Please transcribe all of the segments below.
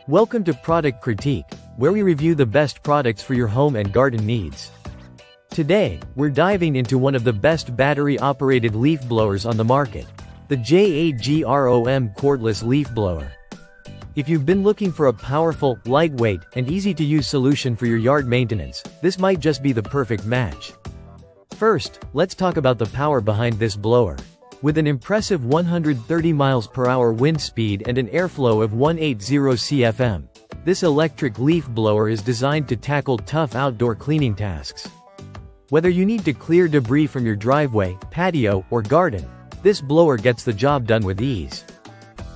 Welcome to Product Critique, where we review the best products for your home and garden needs. Today, we're diving into one of the best battery-operated leaf blowers on the market, the JAGROM cordless leaf blower. If you've been looking for a powerful, lightweight, and easy-to-use solution for your yard maintenance, this might just be the perfect match. First, let's talk about the power behind this blower. With an impressive 130 miles per hour wind speed and an airflow of 180 cfm, this electric leaf blower is designed to tackle tough outdoor cleaning tasks. Whether you need to clear debris from your driveway, patio, or garden, this blower gets the job done with ease.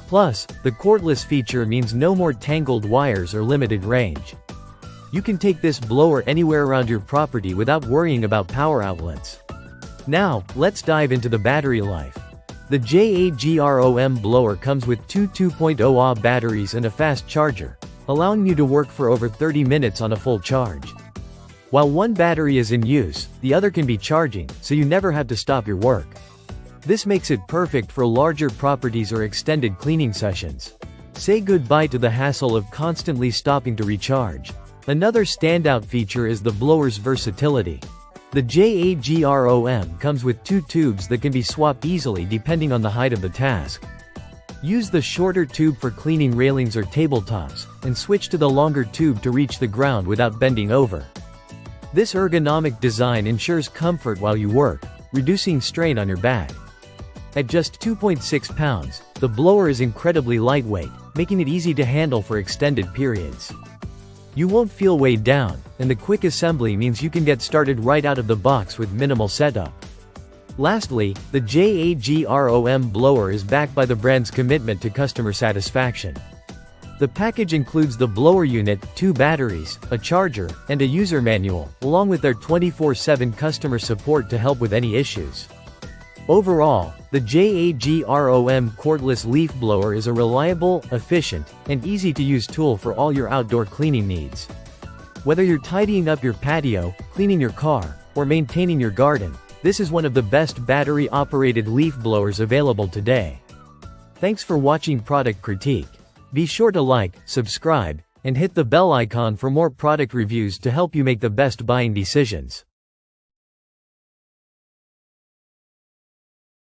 Plus, the cordless feature means no more tangled wires or limited range. You can take this blower anywhere around your property without worrying about power outlets. Now, let's dive into the battery life. The JAGROM blower comes with two 2.0 Ah batteries and a fast charger, allowing you to work for over 30 minutes on a full charge. While one battery is in use, the other can be charging, so you never have to stop your work. This makes it perfect for larger properties or extended cleaning sessions. Say goodbye to the hassle of constantly stopping to recharge. Another standout feature is the blower's versatility. The JAGROM comes with two tubes that can be swapped easily depending on the height of the task. Use the shorter tube for cleaning railings or tabletops, and switch to the longer tube to reach the ground without bending over. This ergonomic design ensures comfort while you work, reducing strain on your back. At just 2.6 pounds, the blower is incredibly lightweight, making it easy to handle for extended periods. You won't feel weighed down, and the quick assembly means you can get started right out of the box with minimal setup. Lastly, the JAGROM blower is backed by the brand's commitment to customer satisfaction. The package includes the blower unit, 2 batteries, a charger, and a user manual, along with their 24/7 customer support to help with any issues. Overall, the JAGROM cordless leaf blower is a reliable, efficient, and easy-to-use tool for all your outdoor cleaning needs. Whether you're tidying up your patio, cleaning your car, or maintaining your garden, this is one of the best battery-operated leaf blowers available today. Thanks for watching Product Critique. Be sure to like, subscribe, and hit the bell icon for more product reviews to help you make the best buying decisions.